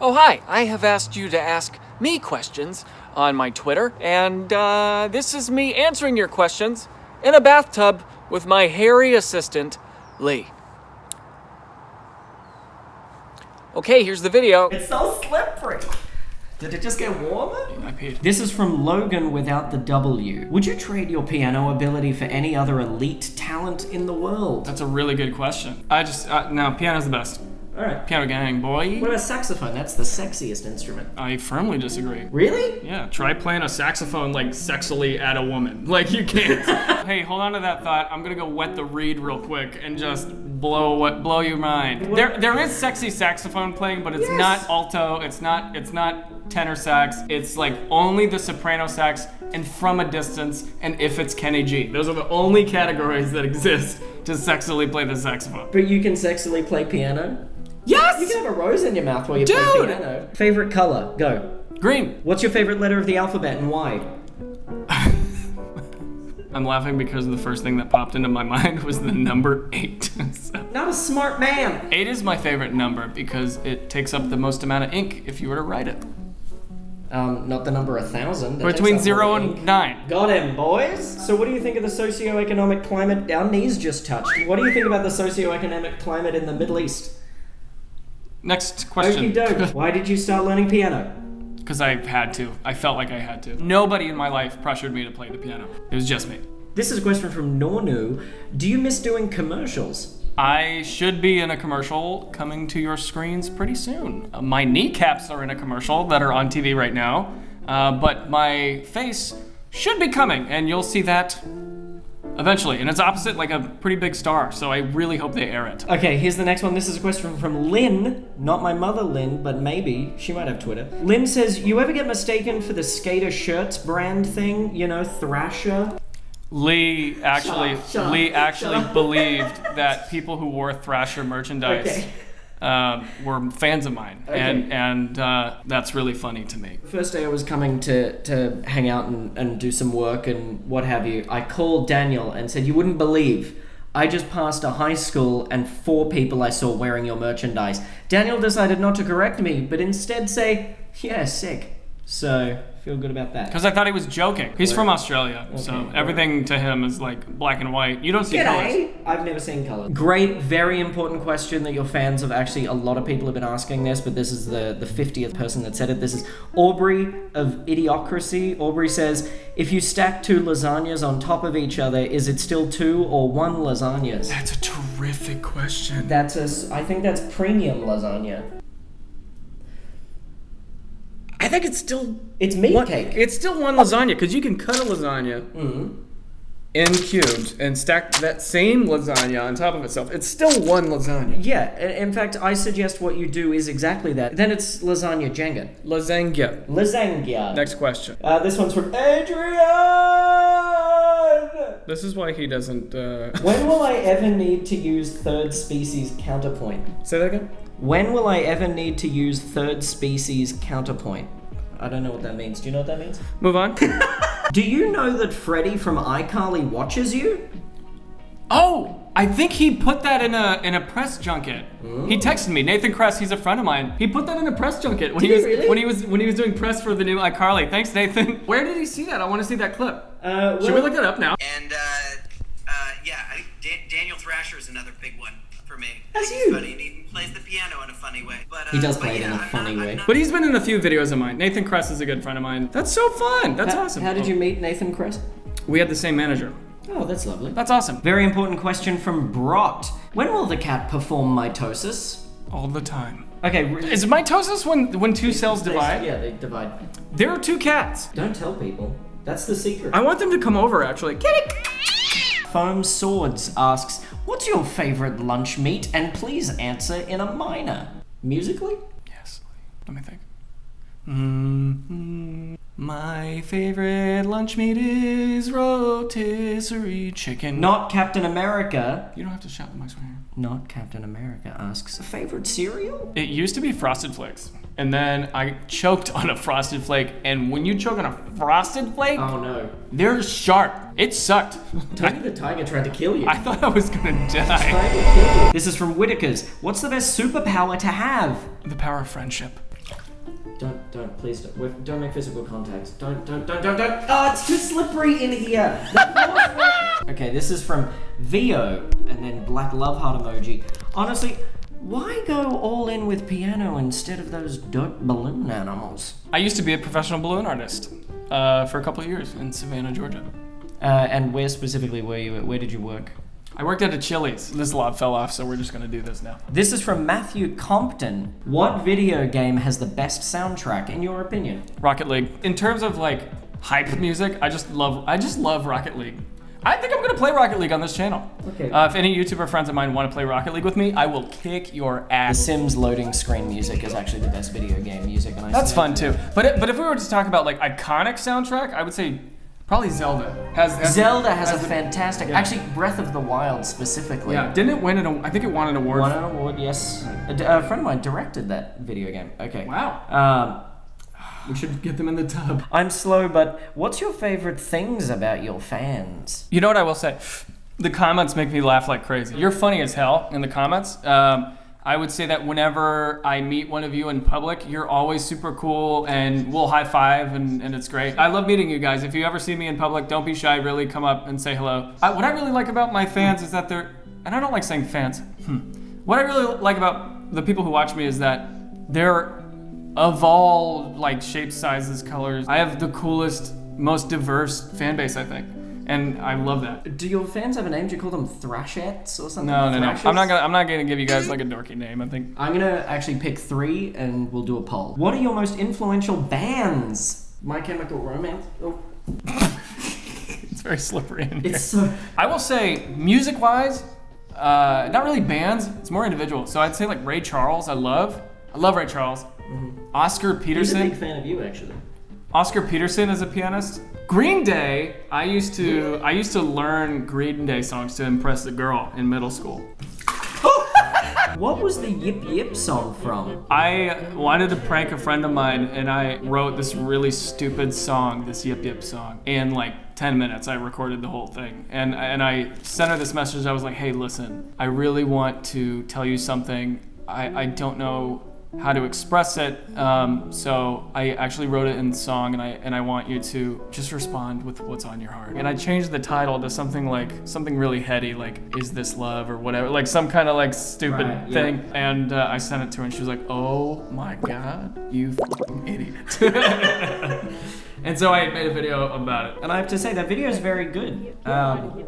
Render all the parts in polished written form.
Oh, hi. I have asked you to ask me questions on my Twitter, and this is me answering your questions in a bathtub with my hairy assistant, Leigh. Okay, here's the video. It's so slippery. Did it just get warmer? I peed. This is from Logan without the W. Would you trade your piano ability for any other elite talent in the world? That's a really good question. No, piano's the best. Alright. Piano gang, boy. What about saxophone? That's the sexiest instrument. I firmly disagree. Really? Yeah, try playing a saxophone like sexily at a woman. Like you can't. Hey, hold on to that thought. I'm gonna go wet the reed real quick and just blow your mind. There is sexy saxophone playing, but it's not alto. It's not tenor sax. It's like only the soprano sax and from a distance, and if it's Kenny G. Those are the only categories that exist to sexily play the saxophone. But you can sexily play piano? Yes! You can have a rose in your mouth while you play piano. Favorite color? Go. Green. What's your favorite letter of the alphabet and why? I'm laughing because the first thing that popped into my mind was the number 8. Not a smart man. 8 is my favorite number because it takes up the most amount of ink if you were to write it. Not the number 1,000. Between 0 and 9. Got him, boys. So what do you think of the socioeconomic climate? Our knees just touched. What do you think about the socioeconomic climate in the Middle East? Next question. Okie doke. Why did you start learning piano? Because I had to. I felt like I had to. Nobody in my life pressured me to play the piano. It was just me. This is a question from Nornu. Do you miss doing commercials? I should be in a commercial coming to your screens pretty soon. My kneecaps are in a commercial that are on TV right now, but my face should be coming, and you'll see that eventually. And it's opposite like a pretty big star, so I really hope they air it. Okay, here's the next one. This is a question from Lynn. Not my mother, Lynn, but maybe. She might have Twitter. Lynn says, you ever get mistaken for the skater shirts brand thing? You know, Thrasher? Leigh actually believed that people who wore Thrasher merchandise were fans of mine, and that's really funny to me. First day I was coming to hang out and do some work and what have you, I called Daniel and said, you wouldn't believe, I just passed a high school and 4 people I saw wearing your merchandise. Daniel decided not to correct me, but instead say, yeah, sick. So, feel good about that. Because I thought he was joking. He's from Australia, so everything to him is like black and white. You don't see colors. I've never seen color. Great, very important question that your fans have actually, a lot of people have been asking this, but this is the 50th person that said it. This is Aubrey of Idiocracy. Aubrey says, if you stack 2 lasagnas on top of each other, is it still 2 or 1 lasagnas? That's a terrific question. I think that's premium lasagna. I think it's still... It's meat cake. It's still 1 lasagna, because you can cut a lasagna in cubes and stack that same lasagna on top of itself. It's still 1 lasagna. Yeah, in fact, I suggest what you do is exactly that. Then it's lasagna Jenga. Lasagna. Next question. This one's from Adrian! This is why he doesn't... When will I ever need to use third species counterpoint? Say that again? When will I ever need to use third species counterpoint? I don't know what that means. Do you know what that means? Move on. Do you know that Freddie from iCarly watches you? Oh! I think he put that in a press junket. He texted me. Nathan Kress, he's a friend of mine. He put that in a press junket when he was doing press for the new iCarly. Thanks, Nathan. Where did he see that? I want to see that clip. Should we look that up now? And I think Daniel Thrasher is another big one for me. That's He's you. funny and he plays the piano in a funny way. But He does play it in a funny way. But he's been in a few videos of mine. Nathan Kress is a good friend of mine. That's so fun. That's awesome. How did you meet Nathan Kress? We had the same manager. Oh, that's lovely. That's awesome. Very important question from Brot. When will the cat perform mitosis? All the time. Okay. Is mitosis when 2 cells divide? Yeah, they divide. There are 2 cats. Don't tell people. That's the secret. I want them to come over, actually. Foam Swords asks, what's your favorite lunch meat? And please answer in a minor. Musically? Yes. Let me think. My favorite lunch meat is rotisserie chicken. Not Captain America. You don't have to shout the mics right here. Not Captain America asks, favorite cereal? It used to be Frosted Flakes. And then I choked on a Frosted Flake. And when you choke on a Frosted Flake, oh no, they're sharp. It sucked. Tony the Tiger tried to kill you. I thought I was gonna die. This is from Whitakers. What's the best superpower to have? The power of friendship. please don't make physical contact. Don't. Oh, it's too slippery in here. Okay, this is from Vio, and then black love heart emoji. Honestly, why go all in with piano instead of those dirt balloon animals? I used to be a professional balloon artist for a couple of years in Savannah, Georgia. And where specifically were you? Where did you work? I worked at a Chili's. This lot fell off, so we're just gonna do this now. This is from Matthew Compton. What video game has the best soundtrack, in your opinion? Rocket League. In terms of like hype music, I just love Rocket League. I think I'm gonna play Rocket League on this channel. Okay. If any YouTuber friends of mine want to play Rocket League with me, I will kick your The ass. Sims loading screen music is actually the best video game music, and That's fun too. But if we were to talk about like iconic soundtrack, I would say probably Zelda. Zelda has a fantastic. Actually, Breath of the Wild specifically. Yeah, didn't it win I think it won an award. Won an award, yes. A friend of mine directed that video game. Okay. Wow. We should get them in the tub. I'm slow, but what's your favorite things about your fans? You know what I will say? The comments make me laugh like crazy. You're funny as hell in the comments. I would say that whenever I meet one of you in public, you're always super cool and we'll high five and it's great. I love meeting you guys. If you ever see me in public, don't be shy, really come up and say hello. What I really like about my fans is that and I don't like saying fans. What I really like about the people who watch me is that they're of all like shapes, sizes, colors. I have the coolest, most diverse fan base, I think. And I love that. Do your fans have a name? Do you call them Thrashettes or something? No. Thrashers? I'm not gonna give you guys like a dorky name. I think I'm gonna actually pick 3 and we'll do a poll. What are your most influential bands? My Chemical Romance. Oh. it's very slippery in here. It's so. I will say, music-wise, not really bands. It's more individual. So I'd say like Ray Charles. I love Ray Charles. Oscar Peterson. He's a big fan of you, actually. Oscar Peterson is a pianist. Green Day. I used to learn Green Day songs to impress the girl in middle school. What was the Yip Yip song from? I wanted to prank a friend of mine, and I wrote this really stupid song, this Yip Yip song. In like 10 minutes, I recorded the whole thing. And I sent her this message. I was like, hey, listen, I really want to tell you something. I don't know how to express it, so I actually wrote it in song, and I want you to just respond with what's on your heart. And I changed the title to something really heady, like "Is This Love?" or whatever, like some kind of like stupid thing. Yeah. And I sent it to her, and she was like, "Oh my God, you f***ing idiot!" And so I made a video about it. And I have to say, that video is very good.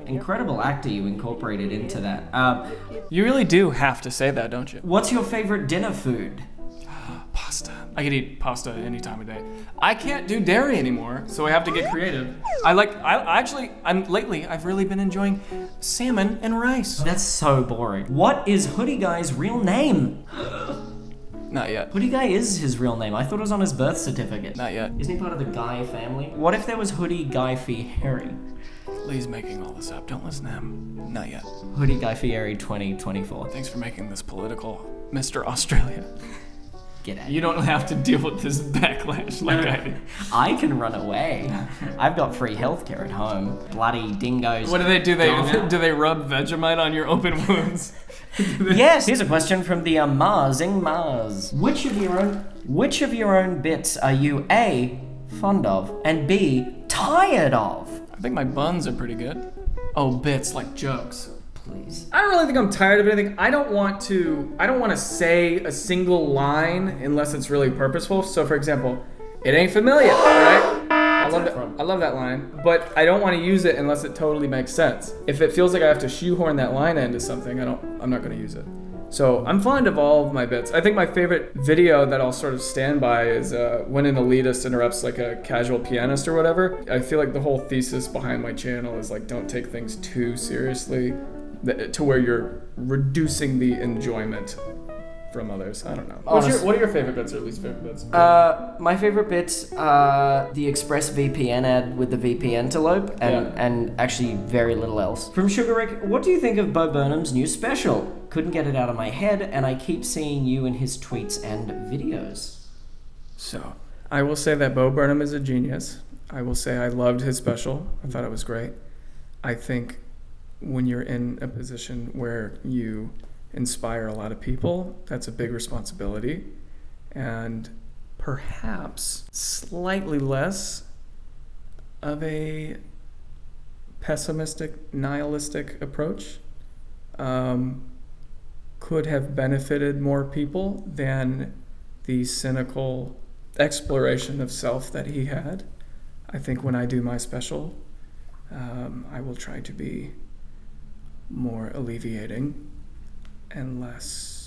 Incredible actor you incorporated into that. You really do have to say that, don't you? What's your favorite dinner food? Pasta. I could eat pasta any time of day. I can't do dairy anymore, so I have to get creative. Lately, I've really been enjoying salmon and rice. That's so boring. What is Hoodie Guy's real name? Not yet. Hoodie Guy is his real name. I thought it was on his birth certificate. Not yet. Isn't he part of the Guy family? What if there was Hoodie Guy Fieri? Leigh's making all this up. Don't listen to him. Not yet. Hoodie Guy Fieri 2024. Thanks for making this political, Mr. Australia. Get out. You don't have to deal with this backlash like I did. I can run away. I've got free healthcare at home. Bloody dingoes. What do they do? Do they rub Vegemite on your open wounds? Yes. Here's a question from the Marsing Mars. Which of your own bits are you A, fond of, and B, tired of? I think my buns are pretty good. Oh, bits like jokes. Please. I don't really think I'm tired of anything. I don't want to say a single line unless it's really purposeful. So for example, it ain't familiar, right? I love that line, but I don't want to use it unless it totally makes sense. If it feels like I have to shoehorn that line into something, I'm not going to use it. So I'm fond of all of my bits. I think my favorite video that I'll sort of stand by is when an elitist interrupts like a casual pianist or whatever. I feel like the whole thesis behind my channel is like, don't take things too seriously to where you're reducing the enjoyment from others. I don't know. What are your favorite bits, or at least favorite bits? My favorite bits are the ExpressVPN ad with the VPN-telope and actually very little else. From Sugar Rick, what do you think of Bo Burnham's new special? Couldn't get it out of my head, and I keep seeing you in his tweets and videos. So, I will say that Bo Burnham is a genius. I will say I loved his special. I thought it was great. I think when you're in a position where you inspire a lot of people, that's a big responsibility. And perhaps slightly less of a pessimistic, nihilistic approach could have benefited more people than the cynical exploration of self that he had. I think when I do my special, I will try to be more alleviating and less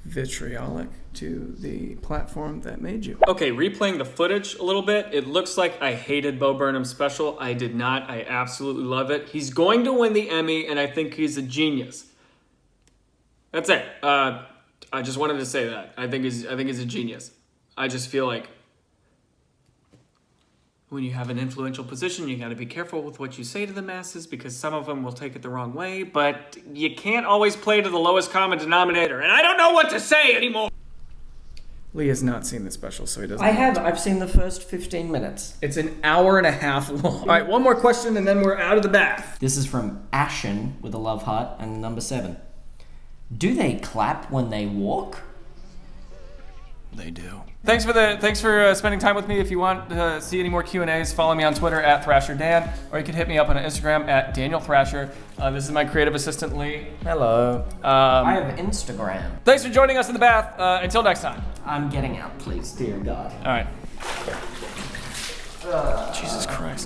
vitriolic to the platform that made you. Okay, replaying the footage a little bit, it looks like I hated Bo Burnham's special. I did not. I absolutely love it. He's going to win the Emmy, and I think he's a genius. That's it. I just wanted to say that. I think he's a genius. I just feel like when you have an influential position, you got to be careful with what you say to the masses because some of them will take it the wrong way, but you can't always play to the lowest common denominator, and I don't know what to say anymore. Leigh has not seen the special, so he doesn't I know. have. I've seen the first 15 minutes. It's an hour and a half long. All right, one more question and then we're out of the bath. This is from Ashen with a love heart and number 7. Do they clap when they walk? They do. Thanks for spending time with me. If you want to see any more Q&As, follow me on Twitter at ThrasherDan, or you can hit me up on Instagram at Daniel Thrasher. This is my creative assistant, Leigh. Hello. I have Instagram. Thanks for joining us in the bath. Until next time. I'm getting out, please, dear God. All right. Jesus Christ.